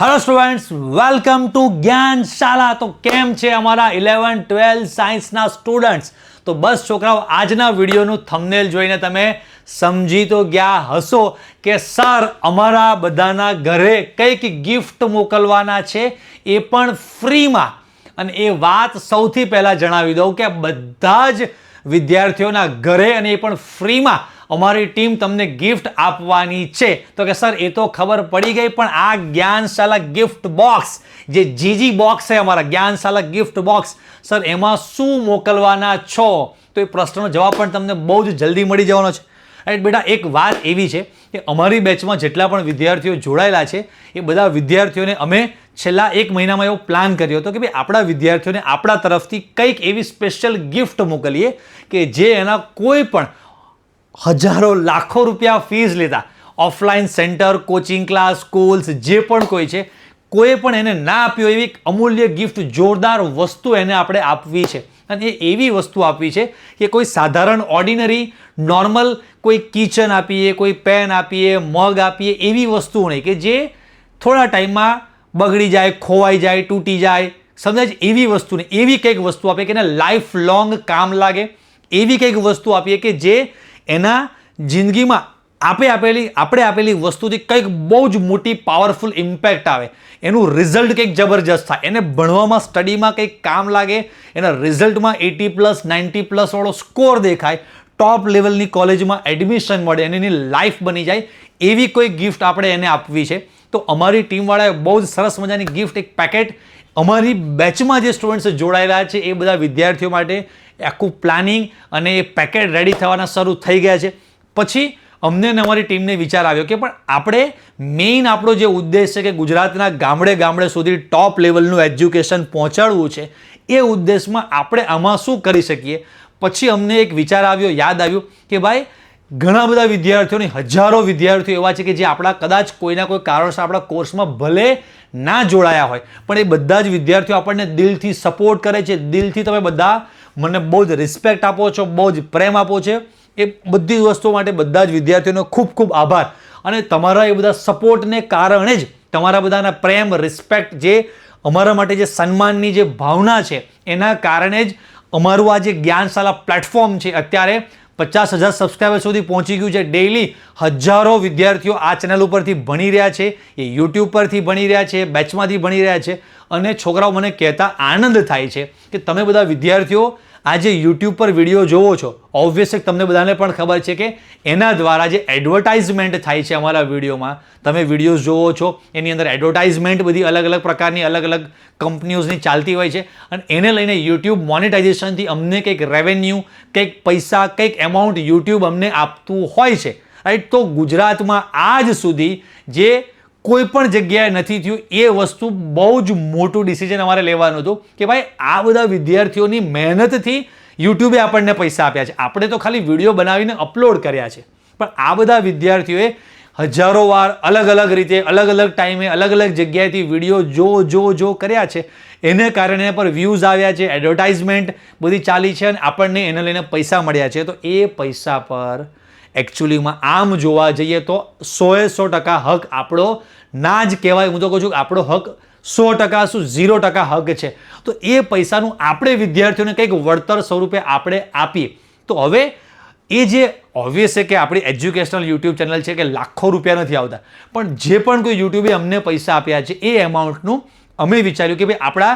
Hello students, welcome to Gyanshala. તો કેમ છે અમારા 11 12 સાયન્સના સ્ટુડન્ટ્સ? તો બસ છોકરાઓ, આજના વિડીયોનું થંબનેલ જોઈને તમે સમજી તો ગયા હશો કે સર અમારા બધાના ઘરે કંઈક ગિફ્ટ મોકલવાના છે, એ પણ ફ્રીમાં. અને એ વાત સૌથી પહેલાં જણાવી દઉં કે બધા જ વિદ્યાર્થીઓના ઘરે અને એ પણ ફ્રીમાં અમારી ટીમ તમને ગિફ્ટ આપવાની છે. તો કે સર એ તો ખબર પડી ગઈ, પણ આ જ્ઞાનશાલા ગિફ્ટ બોક્સ, જે જીજી બોક્સ છે અમારા જ્ઞાનશાલા ગિફ્ટ બોક્સ, સર એમાં શું મોકલવાના છો? તો એ પ્રશ્નનો જવાબ પણ તમને બહુ જ જલ્દી મળી જવાનો છે. રાઈટ બેટા, એક વાત એવી છે કે અમારી બેચમાં જેટલા પણ વિદ્યાર્થીઓ જોડાયેલા છે એ બધા વિદ્યાર્થીઓને અમે છેલ્લા એક મહિનામાં એવો પ્લાન કર્યો હતો કે ભાઈ આપણા વિદ્યાર્થીઓને આપણા તરફથી કંઈક એવી સ્પેશિયલ ગિફ્ટ મોકલીએ કે જે એના કોઈ પણ હજારો લાખો રૂપિયા ફીસ લેતા offline centre, coaching class, schools જે પણ કોઈ છે, કોઈ પણ એને ના આપ્યો એવી અમૂલ્ય ગિફ્ટ, જોરદાર વસ્તુ એને આપણે આપવી છે. અને એ એવી વસ્તુ આપવી છે કે કોઈ સાધારણ ઓર્ડિનરી નોર્મલ કોઈ કિચન આપીએ, કોઈ પેન આપીએ, મગ આપીએ, એવી વસ્તુ નહીં કે જે થોડા ટાઈમમાં બગડી જાય, ખોવાઈ જાય, તૂટી જાય, સમજાય છે? એવી વસ્તુ નહીં, એવી કંઈક વસ્તુ આપીએ કે એને લાઈફ લોંગ કામ લાગે. એવી કંઈક વસ્તુ આપીએ કે જે એના જિંદગીમાં આપણે આપેલી વસ્તુથી કંઈક બહુ જ મોટી પાવરફુલ ઇમ્પેક્ટ આવે, એનું રિઝલ્ટ કંઈક જબરજસ્ત થાય, એને ભણવામાં, સ્ટડીમાં કંઈક કામ લાગે, એના રિઝલ્ટમાં 80+, 90+ વાળો સ્કોર દેખાય, ટોપ લેવલની કોલેજમાં એડમિશન મળે અને એની લાઈફ બની જાય, એવી કોઈ ગિફ્ટ આપણે એને આપવી છે. તો અમારી ટીમવાળાએ બહુ જ સરસ મજાની ગિફ્ટ, એક પેકેટ અમારી બેચમાં જે સ્ટુડન્ટ્સ જોડાયેલા છે એ બધા વિદ્યાર્થીઓ માટે આખું પ્લાનિંગ અને એ પેકેટ રેડી થવાના શરૂ થઈ ગયા છે. પછી અમને અને અમારી ટીમને વિચાર આવ્યો કે પણ આપણે મેઇન આપણો જે ઉદ્દેશ છે કે ગુજરાતના ગામડે ગામડે સુધી ટોપ લેવલનું એજ્યુકેશન પહોંચાડવું છે, એ ઉદ્દેશમાં આપણે આમાં શું કરી શકીએ. પછી અમને એક વિચાર આવ્યો, યાદ આવ્યું કે ભાઈ ઘણા બધા વિદ્યાર્થીઓની, હજારો વિદ્યાર્થીઓ એવા છે કે જે આપણા કદાચ કોઈના કોઈ કારણસર આપણા કોર્સમાં ભલે ના જોડાયા હોય, પણ એ બધા જ વિદ્યાર્થીઓ આપણને દિલથી સપોર્ટ કરે છે. દિલથી તમે બધા મને બહુ જ રિસ્પેક્ટ આપો છો, બહુ જ પ્રેમ આપો છો. એ બધી વસ્તુઓ માટે બધા જ વિદ્યાર્થીઓનો ખૂબ ખૂબ આભાર. અને તમારા એ બધા સપોર્ટને કારણે જ, તમારા બધાના પ્રેમ, રિસ્પેક્ટ, જે અમારા માટે જે સન્માનની જે ભાવના છે, એના કારણે જ અમારું આ જે જ્ઞાનશાલા પ્લેટફોર્મ છે અત્યારે 50,000 સબસ્ક્રાઈબર સુધી પહોંચી ગયું છે. ડેઇલી હજારો વિદ્યાર્થીઓ આ ચેનલ ઉપરથી ભણી રહ્યા છે, એ યુટ્યુબ પરથી ભણી રહ્યા છે, બેચમાંથી ભણી રહ્યા છે. અને છોકરાઓ મને કહેતા આનંદ થાય છે કે તમે બધા વિદ્યાર્થીઓ આ જે યુટ્યુબ પર વિડીયો જોવો છો, ઓબ્વિયસલી તમને બધાને પણ ખબર છે કે એના દ્વારા જે એડવર્ટાઇઝમેન્ટ થાય છે અમારા વિડીયોમાં, તમે વિડીયોઝ જોવો છો એની અંદર એડવર્ટાઇઝમેન્ટ બધી અલગ અલગ પ્રકારની, અલગ અલગ કંપનીઓની ચાલતી હોય છે. અને એને લઈને યુટ્યુબ મોનેટાઇઝેશનથી અમને કંઈક રેવન્યુ, કંઈક પૈસા, કંઈક એમાઉન્ટ યુટ્યુબ અમને આપતું હોય છે. રાઈટ? તો ગુજરાતમાં આજ સુધી જે કોઈ પણ જગ્યાએ નથી થયું, એ વસ્તુ બહુ જ મોટું ડિસિઝન અમારે લેવાનું હતું કે ભાઈ આ બધા વિદ્યાર્થીઓની મહેનતથી યુટ્યુબે આપણને પૈસા આપ્યા છે. આપણે તો ખાલી વિડીયો બનાવીને અપલોડ કર્યા છે, પણ આ બધા વિદ્યાર્થીઓએ હજારો વાર અલગ અલગ રીતે, અલગ અલગ ટાઈમે, અલગ અલગ જગ્યાએથી વિડીયો જો કર્યા છે. એને કારણે એના પર વ્યૂઝ આવ્યા છે, એડવર્ટાઇઝમેન્ટ બધી ચાલી છે અને આપણને એને લઈને પૈસા મળ્યા છે. તો એ પૈસા પર એકચ્યુઅલીમાં આમ જોવા જઈએ તો 100% હક આપણો ના જ કહેવાય. હું તો કહું છું કે આપણો હક 100% શું 0% હક છે. તો એ પૈસાનું આપણે વિદ્યાર્થીઓને કંઈક વળતર સ્વરૂપે આપણે આપીએ. તો હવે એ જે ઓબ્વિયસ છે કે આપણી એજ્યુકેશનલ યુટ્યુબ ચેનલ છે કે લાખો રૂપિયા નથી આવતા, પણ જે પણ કોઈ યુટ્યુબે અમને પૈસા આપ્યા છે એ એમાઉન્ટનું અમે વિચાર્યું કે ભાઈ આપણા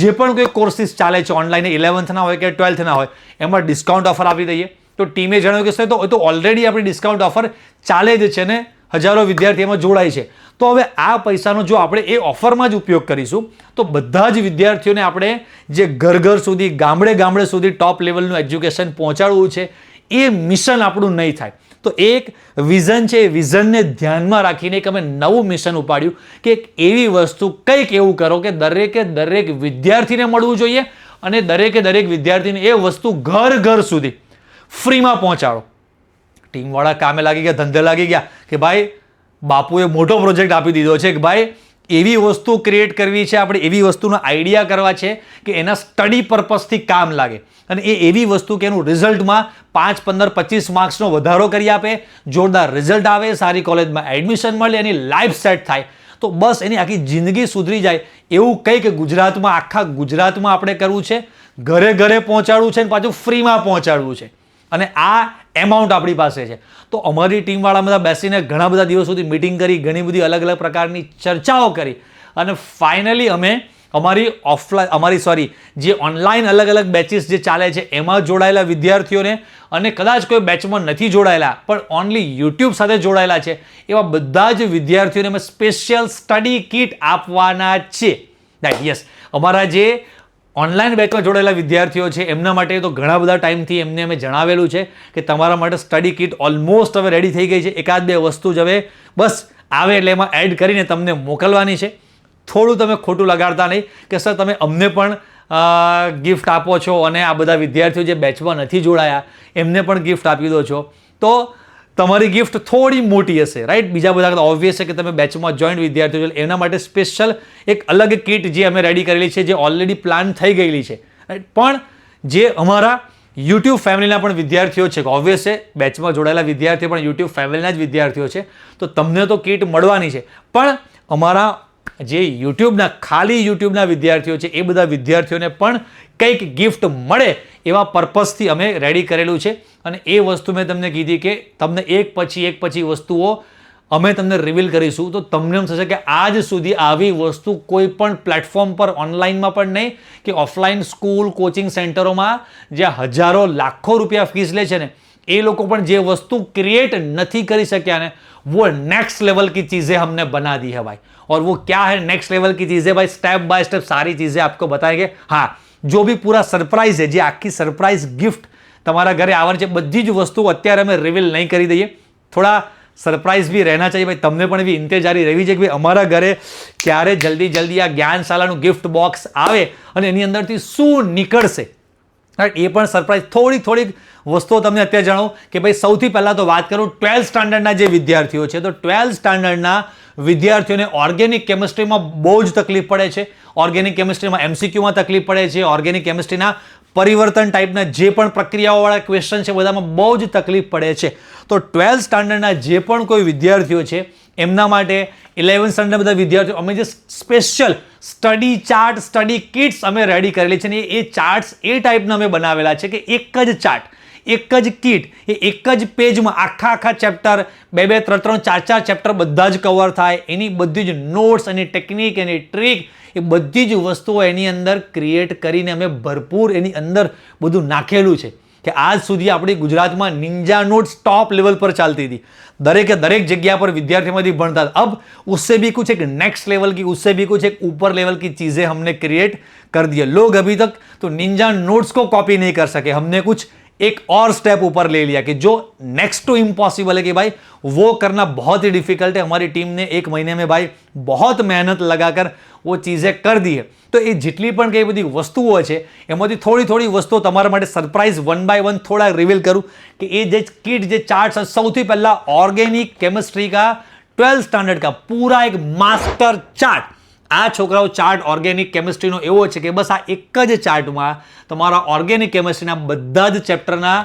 જે પણ કોઈ કોર્સિસ ચાલે છે ઓનલાઈન, 11થના હોય કે 12થના હોય, એમાં ડિસ્કાઉન્ટ ઓફર આપી દઈએ. તો ટીમે જણાવ્યું કે સર તો ઓલરેડી આપણી ડિસ્કાઉન્ટ ઓફર ચાલે જ છે ને હજારો વિદ્યાર્થી એમાં જોડાય છે. તો હવે આ પૈસાનો જો આપણે એ ઓફરમાં જ ઉપયોગ કરીશું તો બધા જ વિદ્યાર્થીઓને આપણે જે ઘર સુધી, ગામડે સુધી ટોપ લેવલનું એજ્યુકેશન પહોંચાડવું છે, એ મિશન આપણું નહીં થાય. તો એક વિઝન છે, એ વિઝનને ધ્યાનમાં રાખીને એક અમે નવું મિશન ઉપાડ્યું કે એક એવી વસ્તુ, કંઈક એવું કરો કે દરેક વિદ્યાર્થીને મળવું જોઈએ અને દરેક વિદ્યાર્થીને એ વસ્તુ ઘર સુધી ફ્રીમાં પહોંચાડો. ટીમવાળા કામે લાગી ગયા, ધંધે લાગી ગયા કે ભાઈ બાપુએ મોટો પ્રોજેક્ટ આપી દીધો છે કે ભાઈ એવી વસ્તુ ક્રિએટ કરવી છે, આપણે એવી વસ્તુનો આઈડિયા કરવા છે કે એના સ્ટડી પર્પઝથી કામ લાગે અને એ એવી વસ્તુ કે એનું રિઝલ્ટમાં 5, 15, 25 માર્ક્સનો વધારો કરી આપે, જોરદાર રિઝલ્ટ આવે, સારી કોલેજમાં એડમિશન મળે, એની લાઈફ સેટ થાય. તો બસ એની આખી જિંદગી સુધરી જાય એવું કંઈક ગુજરાતમાં, આખા ગુજરાતમાં આપણે કરવું છે, ઘરે ઘરે પહોંચાડવું છે અને પાછું ફ્રીમાં પહોંચાડવું છે. અને આ એમાઉન્ટ આપણી પાસે છે. તો અમારી ટીમવાળા બધા બેસીને ઘણા બધા દિવસ સુધી મિટિંગ કરી, ઘણી બધી અલગ અલગ પ્રકારની ચર્ચાઓ કરી અને ફાઇનલી અમે જે ઓનલાઈન અલગ અલગ બેચીસ જે ચાલે છે એમાં જોડાયેલા વિદ્યાર્થીઓને અને કદાચ કોઈ બેચમાં નથી જોડાયેલા પણ ઓનલી યુટ્યુબ સાથે જોડાયેલા છે એવા બધા જ વિદ્યાર્થીઓને અમે સ્પેશિયલ સ્ટડી કિટ આપવાના છે. યસ, અમારા જે ઓનલાઈન બેચમાં જોડાયેલા વિદ્યાર્થીઓ છે એમના માટે તો ઘણા બધા ટાઈમથી એમને અમે જણાવેલું છે કે તમારા માટે સ્ટડી કિટ ઓલમોસ્ટ હવે રેડી થઈ ગઈ છે. એકાદ બે વસ્તુ જ હવે બસ આવે એટલે એમાં એડ કરીને તમને મોકલવાની છે. થોડું તમે ખોટું લગાડતા નહીં કે સર તમે અમને પણ ગિફ્ટ આપો છો અને આ બધા વિદ્યાર્થીઓ જે બેચમાં નથી જોડાયા એમને પણ ગિફ્ટ આપી દો છો, તો તમારી ગિફ્ટ થોડી મોટી હશે, રાઈટ. બીજા બધા કરતાં ઓબ્વિયસ છે કે તમે બેચમાં જોઈન્ટ વિદ્યાર્થીઓ એના માટે સ્પેશિયલ એક અલગ કિટ જે અમે રેડી કરેલી છે, જે ઓલરેડી પ્લાન થઈ ગયેલી છે, રાઈટ. પણ જે અમારા યુટ્યુબ ફેમિલીના પણ વિદ્યાર્થીઓ છે, ઓબ્વિયસ છે બેચમાં જોડાયેલા વિદ્યાર્થીઓ પણ યુટ્યુબ ફેમિલીના જ વિદ્યાર્થીઓ છે, તો તમને તો કિટ મળવાની છે. પણ અમારા જે ખાલી યુટ્યુબના વિદ્યાર્થીઓ છે એ બધા વિદ્યાર્થીઓને પણ કંઈક ગિફ્ટ મળે એવા પર્પઝથી અમે રેડી કરેલું છે. અને એ વસ્તુ મેં તમને કીધી કે તમને એક પછી વસ્તુઓ અમે તમને રિવીલ કરીશું, તો તમને એમ થશે કે આજ સુધી આવી વસ્તુ કોઈ પણ પ્લેટફોર્મ પર ઓનલાઈનમાં પણ નહીં કે ઓફલાઈન સ્કૂલ કોચિંગ સેન્ટરોમાં જે હજારો લાખો રૂપિયા ફીસ લે છે ને એ લોકો પણ જે વસ્તુ ક્રિએટ નથી કરી શક્યા ને वो नेक्स्ट लेवल की चीज़ें हमने बना दी है भाई. और वो क्या है नेक्स्ट लेवल की चीज़ें भाई, स्टेप बाय स्टेप सारी चीज़ें आपको बताएंगे. हाँ, जो भी पूरा सरप्राइज है, જે આખી સરપ્રાઇઝ ગિફ્ટ તમારા ઘરે આવવાની છે બધી જ વસ્તુઓ અત્યારે અમે રિવીલ નહીં કરી દઈએ. થોડા સરપ્રાઇઝ भी रहना चाहिए ભાઈ, તમને પણ એવી ઇંતજારી રહેવી છે કે ભાઈ અમારા ઘરે ક્યારે જલ્દી આ જ્ઞાનશાલાનું ગિફ્ટ બોક્સ આવે અને એની અંદરથી શું નીકળશે, રાઈટ. એ પણ સરપ્રાઇઝ થોડીક વસ્તુઓ તમને અત્યારે જણાવું કે ભાઈ સૌથી પહેલાં તો વાત કરું 12th સ્ટાન્ડર્ડના જે વિદ્યાર્થીઓ છે, તો 12th સ્ટાન્ડર્ડના વિદ્યાર્થીઓને ઓર્ગેનિક કેમિસ્ટ્રીમાં બહુ જ તકલીફ પડે છે. ઓર્ગેનિક કેમિસ્ટ્રીમાં MCQમાં તકલીફ પડે છે. ઓર્ગેનિક કેમિસ્ટ્રીના પરિવર્તન ટાઈપના જે પણ પ્રક્રિયાઓવાળા ક્વેશ્ચન છે બધામાં બહુ જ તકલીફ પડે છે. તો 12th સ્ટાન્ડર્ડના જે પણ કોઈ વિદ્યાર્થીઓ છે એમના માટે 11th સ્ટાન્ડર્ડના બધા વિદ્યાર્થીઓ અમે જે special study chart, study kits અમે રેડી કરેલી છે ને એ ચાર્ટ્સ એ ટાઈપના અમે બનાવેલા છે કે એક જ ચાર્ટ, એક જ કિટ, એ એક જ પેજમાં આખા ચેપ્ટર 2-2, 3-3, 4-4 ચેપ્ટર બધા જ કવર થાય. એની બધી જ નોટ્સ, એની ટેકનિક, એની ટ્રીક, એ બધી જ વસ્તુઓ એની અંદર ક્રિએટ કરીને અમે ભરપૂર એની અંદર બધું નાખેલું છે કે આજ સુધી આપણી ગુજરાતમાં નિંજા નોટ્સ ટॉप લેવલ પર ચાલતી હતી. દરેક જગ્યા પર વિદ્યાર્થીમાંથી ભણતા હતા. अब उससे भी कुछ एक नेक्स्ट लेवल की, उससे भी कुछ एक ऊपर लेवल की चीज़ें हमने क्रिएट कर दिया. लोग अभी तक तो निंजा नोट्स को कॉपी नहीं कर सके. हमने कुछ एक और स्टेप ऊपर ले लिया कि जो नेक्स्ट टू इम्पॉसिबल है कि भाई वो करना बहुत ही डिफिकल्ट है. हमारी टीम ने 1 महीने में भाई बहुत मेहनत लगाकर वो चीज़ें कर दी है. તો એ જેટલી પણ કઈ બધી વસ્તુઓ છે એમાંથી થોડી વસ્તુઓ તમારા માટે સરપ્રાઇઝ 1 by 1 થોડા રિવીલ કરું કે એ જે કિટ, જે ચાર્ટ, સૌથી પહેલા ઓર્ગેનિક કેમિસ્ટ્રી का 12th સ્ટાન્ડર્ડ का पूरा एक मास्टर चार्ट. આ છોકરાઓ ચાર્ટ ઓર્ગેનિક કેમિસ્ટ્રીનો એવો છે કે બસ આ એક જ ચાર્ટમાં તમારા ઓર્ગેનિક કેમિસ્ટ્રીના બધા જ ચેપ્ટરના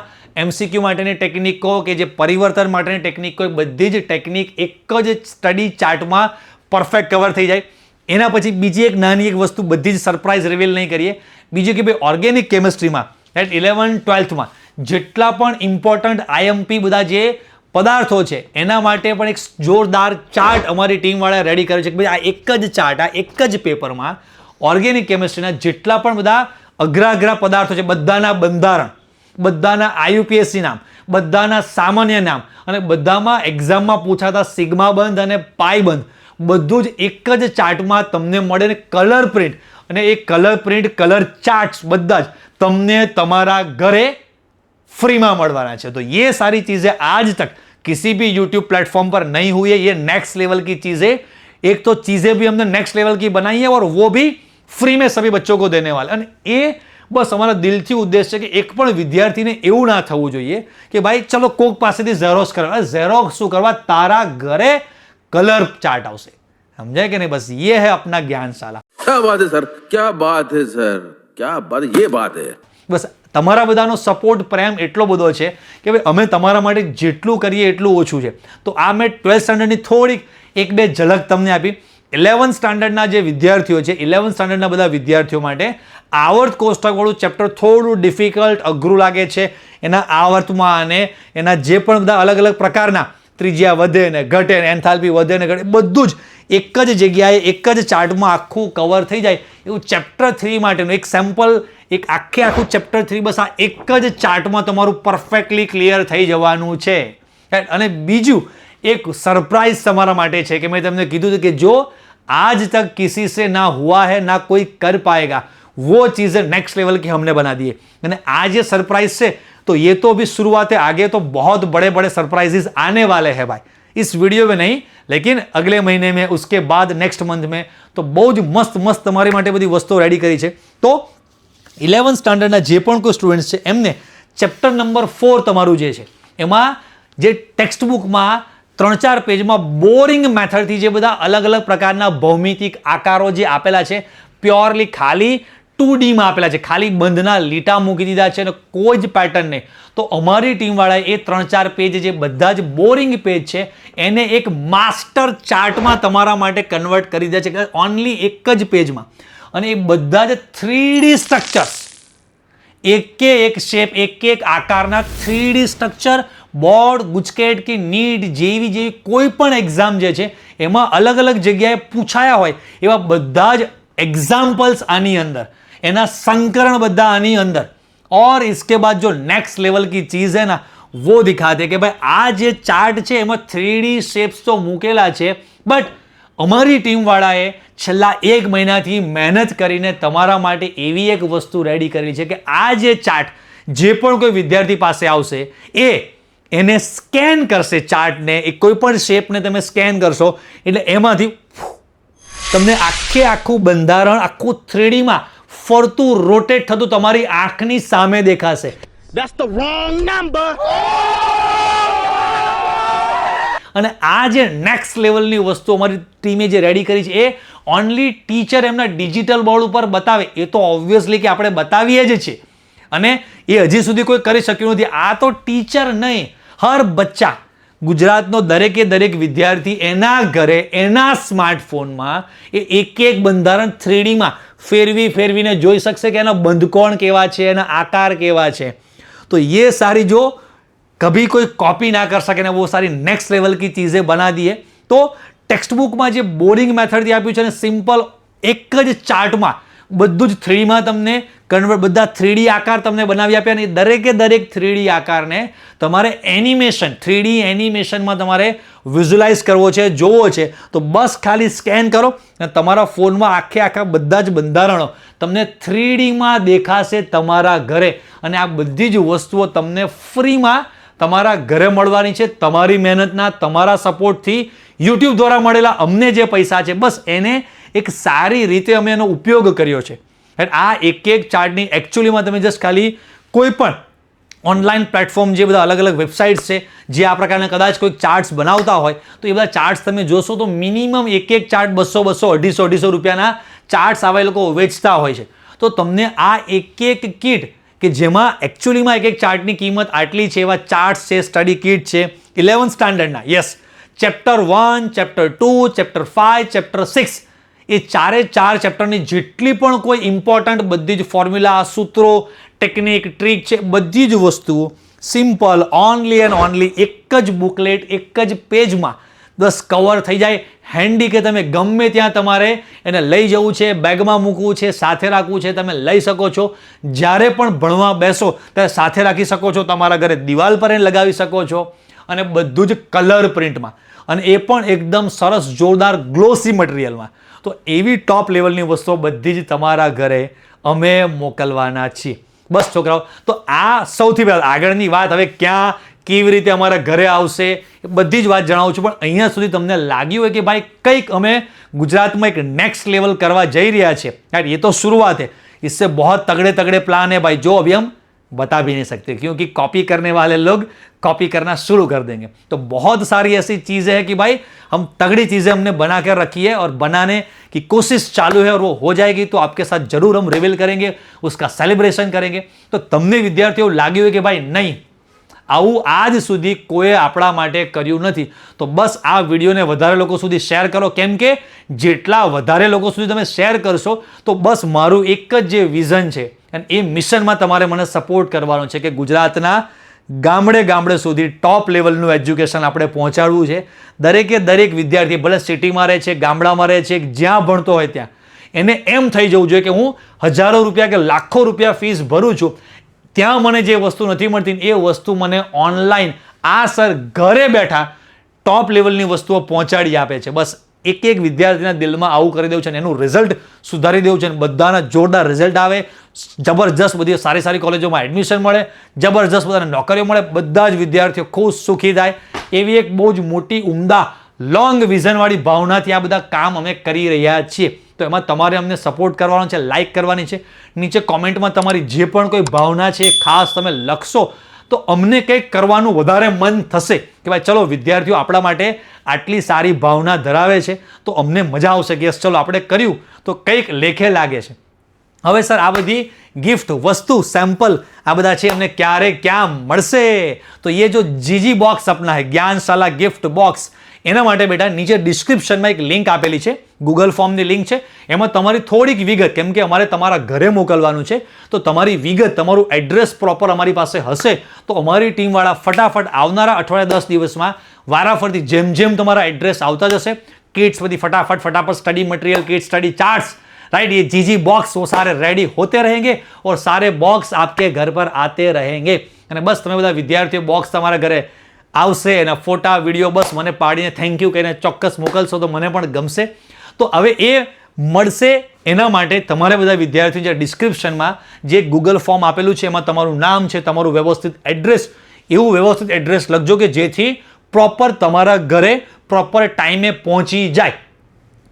MCQ માટેની ટેકનિકો કે જે પરિવર્તન માટેની ટેકનિકો, બધી જ ટેકનિક એક જ સ્ટડી ચાર્ટમાં પરફેક્ટ કવર થઈ જાય. એના પછી બીજી એક નાની એક વસ્તુ, બધી જ સરપ્રાઇઝ રિવીલ નહીં કરીએ. બીજું કે ભાઈ ઓર્ગેનિક કેમિસ્ટ્રીમાં 11th 12thમાં જેટલા પણ ઇમ્પોર્ટન્ટ IMP બધા જે પદાર્થો છે એના માટે પણ એક જોરદાર ચાર્ટ અમારી ટીમવાળાએ રેડી કર્યો છે કે ભાઈ આ એક જ ચાર્ટ, આ એક જ પેપરમાં ઓર્ગેનિક કેમિસ્ટ્રીના જેટલા પણ બધા અઘરા પદાર્થો છે બધાના બંધારણ, બધાના IUPAC નામ, બધાના સામાન્ય નામ અને બધામાં એક્ઝામમાં પૂછાતા સિગ્મા બંધ અને પાઈ બંધ બધું જ એક જ ચાર્ટમાં તમને મળે ને કલર પ્રિન્ટ. અને એ કલર પ્રિન્ટ, કલર ચાર્ટ્સ બધા જ તમને તમારા ઘરે फ्रीમાં મળવાના છે. તો ये सारी चीज़ें आज तक किसी भी YouTube प्लेटफॉर्म पर नहीं हुई है. ये नेक्स्ट लेवल की चीज़ें, एक तो चीज़ें भी हमने नेक्स्ट लेवल की बनाई है और वो भी फ्री में सभी बच्चों को देने वाले. અને એ બસ અમારા દિલથી ઉદ્દેશ છે કે એક પણ વિદ્યાર્થીને એવું ના થવું જોઈએ કે ભાઈ ચલો કોક પાસેથી ઝેરોક્સ કરવા. ઝેરોક્સ શું કરવા, તારા ઘરે કલર ચાર્ટ આવશે. સમજાય કે નહીં? બસ ये है अपना ज्ञानशाला. क्या बात है सर, क्या बात है सर, क्या बात, ये बात है. બસ તમારા બધાનો સપોર્ટ, પ્રેમ એટલો બધો છે કે ભાઈ અમે તમારા માટે જેટલું કરીએ એટલું ઓછું છે. તો આ મેં 12th સ્ટાન્ડર્ડની થોડીક 1-2 ઝલક તમને આપી. 11th સ્ટાન્ડર્ડના જે વિદ્યાર્થીઓ છે 11th સ્ટાન્ડર્ડના બધા વિદ્યાર્થીઓ માટે આવર્ત કોષ્ટકવાળું ચેપ્ટર થોડું ડિફિકલ્ટ અઘરું લાગે છે. એના આવર્તમાં અને એના જે પણ બધા અલગ અલગ પ્રકારના ત્રિજ્યા વધે ને ઘટે ને એન્થાલ્પી વધે ને ઘટે બધું જ એક જ જગ્યાએ એક જ ચાર્ટમાં આખું કવર થઈ જાય એવું ચેપ્ટર 3 માટેનું એક સેમ્પલ એક આખું ચેપ્ટર 3 બસ આ એક જ ચાર્ટમાં તમારું પરફેક્ટલી ક્લિયર થઈ જવાનું છે. અને બીજું એક સરપ્રાઈઝ તમારા માટે છે કે મેં તમને કીધું હતું કે જો आज तक किसी से ना हुआ है ना कोई कर पाएगा वो चीज़ें नेक्स्ट लेवल की हमने बना दी है. અને આ જે सरप्राइज છે तो ये तो अभी शुरुआत है, आगे तो बहुत बड़े बड़े सरप्राइजेस आने वाले हैं भाई. इस वीडियो में नहीं लेकिन अगले महीने में उसके बाद नेक्स्ट मंथ में तो બહુ જ મસ્ત તમારી માટે બધી વસ્તુઓ રેડી કરી છે. તો 11th સ્ટાન્ડર્ડના જે પણ કોઈ સ્ટુડન્ટ્સ છે એમને ચેપ્ટર નંબર 4 તમારું જે છે એમાં જે ટેક્સ્ટ બુકમાં 3-4 પેજમાં બોરિંગ મેથડથી જે બધા અલગ અલગ પ્રકારના ભૌમિતિક આકારો જે આપેલા છે પ્યોરલી ખાલી 2D માં આપેલા છે, ખાલી બંધના લીટા મૂકી દીધા છે અને કોઈ જ પેટર્ન નહીં. તો અમારી ટીમવાળાએ એ 3-4 પેજ જે બધા જ બોરિંગ પેજ છે એને એક માસ્ટર ચાર્ટમાં તમારા માટે કન્વર્ટ કરી દીધા છે ઓનલી એક જ પેજમાં. અને એ બધા જ 3D સ્ટ્રક્ચર્સ એક શેપ એક આકારના 3D સ્ટ્રક્ચર બોર્ડ ગુજકેટ કે નીટ જેવી કોઈ પણ એક્ઝામ જે છે એમાં અલગ અલગ જગ્યાએ પૂછાયા હોય એવા બધા જ एग्जाम्पल्स आनी अंदर, एना संकरण बद्दा आनी अंदर. और इसके बाद जो नेक्स्ट लेवल की चीज है ना वो दिखाते कि भाई आ जे चार्ट છે એમાં 3D શેપ્સ તો મૂકેલા છે બટ અમારી ટીમ વાળાએ છેલ્લા 1 મહિનાથી મહેનત કરીને તમારા માટે એવી એક વસ્તુ રેડી કરી છે કે આ જે ચાર્ટ જે પણ કોઈ વિદ્યાર્થી પાસે આવશે એને સ્કેન કરશે ચાર્ટને, એ કોઈ પણ શેપને તમે સ્કેન કરશો એટલે એમાંથી તમને આખું બંધારણ આખું 3D માં ફરતું રોટેટ થતું તમારી આંખની સામે દેખાશે. That's the wrong number. અને આ જે નેક્સ્ટ લેવલની વસ્તુ અમારી ટીમે જે રેડી કરી છે એ ઓનલી ટીચર એમના ડિજિટલ બોર્ડ ઉપર બતાવે એ તો ઓબ્વિયસલી કે આપણે બતાવીએ જ છીએ અને એ હજી સુધી કોઈ કરી શક્યું નથી. આ તો ટીચર નહીં, હર બચ્ચા ગુજરાતનો દરેક વિદ્યાર્થી એના ઘરે એના સ્માર્ટફોનમાં એ એક બંધારણ 3D માં ફેરવીને જોઈ શકશે કે એના બંધકોણ કેવા છે, એના આકાર કેવા છે. तो ये सारी जो कभी कोई कॉपी ना कर सके ना वो सारी नेक्स्ट लेवल की चीज़ें बना दी है. तो टेक्स्ट बुकમાં જે બોરિંગ મેથડથી આપ્યું છે ને સિમ્પલ એક જ ચાર્ટમાં બધું જ 3D માં તમને કન્વર્ટ બધા 3D આકાર તમને બનાવી આપ્યા અને દરેક 3D આકારને તમારે એનિમેશન 3D એનિમેશનમાં તમારે વિઝ્યુલાઇઝ કરવો છે, જોવો છે તો બસ ખાલી સ્કેન કરો અને તમારા ફોનમાં આખા બધા જ બંધારણો તમને 3D માં દેખાશે તમારા ઘરે અને આ બધી જ વસ્તુઓ તમને ફ્રીમાં તમારા ઘરે મળવાની છે તમારી મહેનતના, તમારા સપોર્ટથી, YouTube દ્વારા મળેલા અમને જે પૈસા છે બસ એને એક સારી રીતે અમે એનો ઉપયોગ કર્યો છે. આ એક ચાર્ટની એકચ્યુઅલીમાં તમે જસ્ટ ખાલી કોઈ પણ ઓનલાઈન પ્લેટફોર્મ જે બધા અલગ વેબસાઇટ્સ છે જે આ પ્રકારના કદાચ કોઈ ચાર્ટ્સ બનાવતા હોય તો એ બધા ચાર્ટ્સ તમે જોશો તો મિનિમમ એક ચાર્ટ 200 250 રૂપિયાના ચાર્ટ્સ આવા એ લોકો વેચતા હોય છે. તો તમને આ એક કીટ કે જેમાં એકચ્યુઅલીમાં એક ચાર્ટની કિંમત આટલી છે એવા ચાર્ટ્સ છે, સ્ટડી કીટ છે 11th સ્ટાન્ડર્ડના. Yes, chapter 1, chapter 2, chapter 5, chapter 6 એ 4 ચેપ્ટરની જેટલી પણ કોઈ ઇમ્પોર્ટન્ટ બધી જ ફોર્મ્યુલા, સૂત્રો, ટેકનિક, ટ્રીક છે બધી જ વસ્તુઓ સિમ્પલ ઓનલી એન્ડ ઓનલી એક જ બુકલેટ એક જ પેજમાં બસ કવર થઈ જાય. હેન્ડી કે તમે ગમે ત્યાં તમારે એને લઈ જવું છે, બેગમાં મૂકવું છે, સાથે રાખવું છે, તમે લઈ શકો છો. જ્યારે પણ ભણવા બેસો ત્યારે સાથે રાખી શકો છો, તમારા ઘરે દિવાલ પર એને લગાવી શકો છો અને બધું જ કલર પ્રિન્ટમાં અને એ પણ એકદમ સરસ જોરદાર ગ્લોસી મટીરિયલમાં. તો એવી ટોપ લેવલની વસ્તુઓ બધી જ તમારા ઘરે અમે મોકલવાના છીએ. બસ છોકરાઓ, તો આ સૌથી પહેલાં આગળની વાત હવે ક્યાં કેવી રીતે અમારા ઘરે આવશે એ બધી જ વાત જણાવું છું. પણ અહીંયા સુધી તમને લાગ્યું હોય કે ભાઈ કંઈક અમે ગુજરાતમાં એક નેક્સ્ટ લેવલ કરવા જઈ રહ્યા છે यार, ये तो शुरुआत है, इससे बहुत तगड़े प्लान है भाई जो अभी हम बता भी नहीं सकते क्योंकि कॉपी करने वाले लोग कॉपी करना शुरू कर देंगे. तो बहुत सारी ऐसी चीज़ें हैं कि भाई हम तगड़ी चीज़ें हमने बना कर रखी है और बनाने की कोशिश चालू है और वो हो जाएगी तो आपके साथ जरूर हम रिवील करेंगे, उसका सेलिब्रेशन करेंगे. तो તમને વિદ્યાર્થીઓ લાગ્યું હોય કે ભાઈ નહીં આવું આજ સુધી કોઈએ આપણા માટે કર્યું નથી. તો બસ આ વિડીયોને વધારે લોકો સુધી શેર કરો, કેમ કે જેટલા વધારે લોકો સુધી તમે શેર કરશો તો બસ મારું એક જ જે વિઝન છે અને એ મિશનમાં તમારે મને સપોર્ટ કરવાનો છે કે ગુજરાતના ગામડે સુધી ટોપ લેવલનું એજ્યુકેશન આપણે પહોંચાડવું છે. દરેક વિદ્યાર્થી ભલે સિટીમાં રહે છે, ગામડામાં રહે છે, જ્યાં ભણતો હોય ત્યાં એને એમ થઈ જવું જોઈએ કે હું હજારો રૂપિયા કે લાખો રૂપિયા ફીસ ભરું છું, ત્યાં મને જે વસ્તુ નથી મળતી એ વસ્તુ મને ઓનલાઈન આ સર ઘરે બેઠા ટોપ લેવલની વસ્તુઓ પહોંચાડી આપે છે. બસ એક વિદ્યાર્થીના દિલમાં આવું કરી દેવું છે અને એનું રિઝલ્ટ સુધારી દેવું છે અને બધાના જોરદાર રિઝલ્ટ આવે, જબરજસ્ત બધી સારી કોલેજોમાં એડમિશન મળે, જબરજસ્ત બધાને નોકરીઓ મળે, બધા જ વિદ્યાર્થીઓ ખુશ સુખી થાય, એવી એક બહુ જ મોટી ઉમદા લોંગ વિઝનવાળી ભાવનાથી આ બધા કામ અમે કરી રહ્યા છીએ. તો એમાં તમારે અમને સપોર્ટ કરવાનો છે, લાઇક કરવાની છે, નીચે કોમેન્ટમાં તમારી જે પણ કોઈ ભાવના છે એ ખાસ તમે લખશો તો અમને કંઈક કરવાનું વધારે મન થશે કે ભાઈ ચલો વિદ્યાર્થીઓ આપણા માટે આટલી સારી ભાવના ધરાવે છે તો અમને મજા આવશે કે ચલો આપણે કર્યું તો કંઈક લેખે લાગે છે. હવે સર આ બધી ગિફ્ટ વસ્તુ સેમ્પલ આ બધા છે અમને ક્યારે ક્યાં મળશે? તો ये जो जीजी बॉक्स अपना है ज्ञानशाला गिफ्ट बॉक्स, એના માટે બેટા નીચે ડિસ્ક્રિપ્શનમાં એક લિંક આપેલી છે, ગૂગલ ફોર્મની લિંક છે. એમાં તમારી થોડીક વિગત, કેમ કે અમારે તમારા ઘરે મોકલવાનું છે તો તમારી વિગત, તમારું એડ્રેસ પ્રોપર અમારી પાસે હશે તો અમારી ટીમવાળા ફટાફટ આવનારા અઠવાડિયા 10 દિવસમાં વારાફરતી જેમ તમારા એડ્રેસ આવતા જશે, કિટ્સ બધી फटाफट study material kit study charts right, ये जीजी बॉक्स वो सारे रेडी होते रहेंगे और सारे बॉक्स आपके घर पर आते रहेंगे. અને બસ તમે બધા વિદ્યાર્થીઓ બોક્સ તમારા ઘરે આવશે અને ફોટા વિડીયો બસ મને પાડીને થેન્ક યુ કહીને ચોક્કસ મોકલશો તો મને પણ ગમશે. તો હવે એ મળશે એના માટે તમારે બધા વિદ્યાર્થીઓ જે ડિસ્ક્રિપ્શનમાં જે ગૂગલ ફોર્મ આપેલું છે એમાં તમારું નામ છે, તમારું વ્યવસ્થિત એડ્રેસ, એવું વ્યવસ્થિત એડ્રેસ લખજો કે જેથી પ્રોપર તમારા ઘરે પ્રોપર ટાઈમે પહોંચી જાય.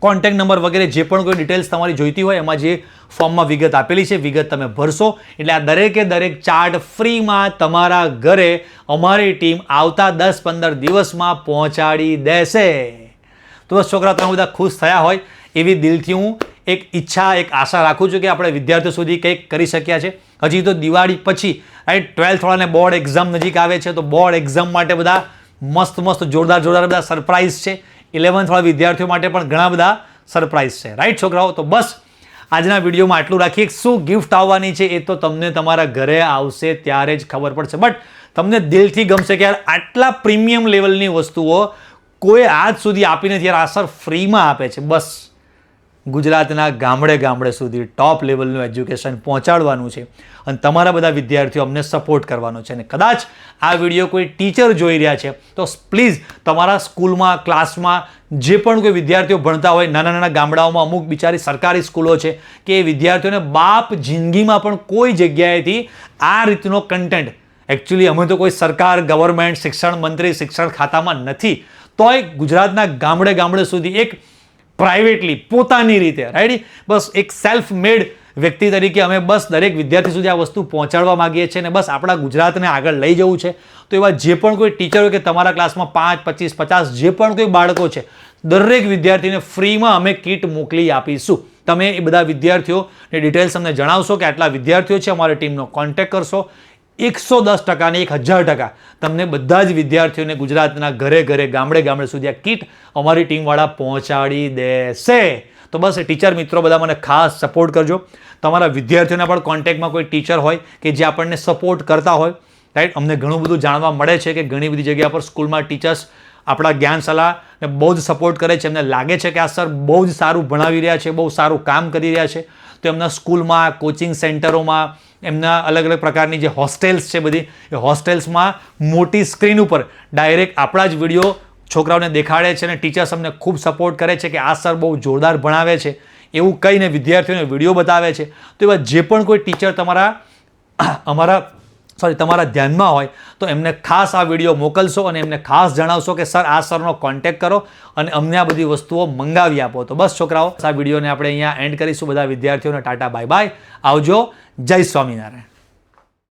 કોન્ટેક્ટ નંબર વગેરે જે પણ કોઈ ડિટેલ્સ તમારી જોઈતી હોય એમાં જે ફોર્મમાં વિગત આપેલી છે વિગત તમે ભરશો એટલે આ દરેક ચાર્ટ ફ્રીમાં તમારા ઘરે અમારી ટીમ આવતા 10-15 દિવસમાં પહોંચાડી દેશે. તો બસ છોકરા તમે બધા ખુશ થયા હોય એવી દિલથી હું એક ઈચ્છા, એક આશા રાખું છું કે આપણે વિદ્યાર્થીઓ સુધી કંઈક કરી શક્યા છે. હજી તો દિવાળી પછી રાઈટ 12th વાળાને બોર્ડ એક્ઝામ નજીક આવે છે તો બોર્ડ એક્ઝામ માટે બધા મસ્ત જોરદાર બધા સરપ્રાઈઝ છે. 11th વાળા વિદ્યાર્થીઓ માટે પણ ઘણા બધા સરપ્રાઈઝ છે રાઈટ છોકરાઓ. તો બસ આજના વિડીયોમાં આટલું રાખીએ. શું ગિફ્ટ આવવાની છે એ તો તમને તમારા ઘરે આવશે ત્યારે જ ખબર પડશે, બટ તમને દિલથી ગમશે કે યાર આટલા પ્રીમિયમ લેવલની વસ્તુઓ કોઈ આજ સુધી આપી નથી યાર, આ સર ફ્રીમાં આપે છે. બસ ગુજરાતના ગામડે સુધી ટોપ લેવલનું એજ્યુકેશન પહોંચાડવાનું છે અને તમારા બધા વિદ્યાર્થીઓ અમને સપોર્ટ કરવાનો છે. અને કદાચ આ વિડીયો કોઈ ટીચર જોઈ રહ્યા છે તો પ્લીઝ તમારા સ્કૂલમાં, ક્લાસમાં જે પણ કોઈ વિદ્યાર્થીઓ ભણતા હોય, નાના ગામડાઓમાં અમુક બિચારી સરકારી સ્કૂલો છે કે એ વિદ્યાર્થીઓને બાપ જિંદગીમાં પણ કોઈ જગ્યાએથી આ રીતનો કન્ટેન્ટ, એકચ્યુઅલી અમે તો કોઈ સરકાર, ગવર્મેન્ટ, શિક્ષણ મંત્રી, શિક્ષણ ખાતામાં નથી, તોય ગુજરાતના ગામડે સુધી એક પ્રાઇવેટલી પોતાની રીતે રાઈટ બસ એક સેલ્ફ મેડ વ્યક્તિ તરીકે અમે બસ દરેક વિદ્યાર્થી સુધી આ વસ્તુ પહોંચાડવા માંગીએ છીએ અને બસ આપણા ગુજરાતને આગળ લઈ જવું છે. તો એવા જે પણ કોઈ ટીચરો કે તમારા ક્લાસમાં 5, 25, 50 જે પણ કોઈ બાળકો છે દરેક વિદ્યાર્થીને ફ્રીમાં અમે કીટ મોકલી આપીશું. તમે એ બધા વિદ્યાર્થીઓની ડિટેલ્સ અમને જણાવશો કે આટલા વિદ્યાર્થીઓ છે, અમારી ટીમનો કોન્ટેક્ટ કરશો. 110% ને 1000% તમને બધા જ વિદ્યાર્થીઓને ગુજરાતના ઘરે ગામડે સુધી આ કીટ અમારી ટીમવાળા પહોંચાડી દેશે. તો બસ ટીચર મિત્રો બધા મને ખાસ સપોર્ટ કરજો. તમારા વિદ્યાર્થીઓના પણ કોન્ટેક્ટમાં કોઈ ટીચર હોય કે જે આપણને સપોર્ટ કરતા હોય રાઈટ, અમને ઘણું બધું જાણવા મળે છે કે ઘણી બધી જગ્યા પર સ્કૂલમાં ટીચર્સ આપણા જ્ઞાનશાલાને બહુ જ સપોર્ટ કરે છે. એમને લાગે છે કે આ સર બહુ જ સારું ભણાવી રહ્યા છે, બહુ સારું કામ કરી રહ્યા છે. તો એમના સ્કૂલમાં, કોચિંગ સેન્ટરોમાં, એમના અલગ પ્રકારની જે હોસ્ટેલ્સ છે બધી એ હોસ્ટેલ્સમાં મોટી સ્ક્રીન ઉપર ડાયરેક્ટ આપણા જ વિડીયો છોકરાઓને દેખાડે છે અને ટીચર્સ અમને ખૂબ સપોર્ટ કરે છે કે આ સર બહુ જોરદાર ભણાવે છે એવું કહીને વિદ્યાર્થીઓને વિડીયો બતાવે છે. તો એવા જે પણ કોઈ ટીચર તમારા ધ્યાનમાં હોય તો એમને ખાસ આ વિડીયો મોકલશો અને એમને ખાસ જણાવશો કે સર આ સરનો કોન્ટેક્ટ કરો અને અમને આ બધી વસ્તુઓ મંગાવી આપો. તો બસ છોકરાઓ આ વિડીયોને આપણે અહીંયા એન્ડ કરીશું. બધા વિદ્યાર્થીઓને ટાટા બાય બાય, આવજો, જય સ્વામિનારાયણ.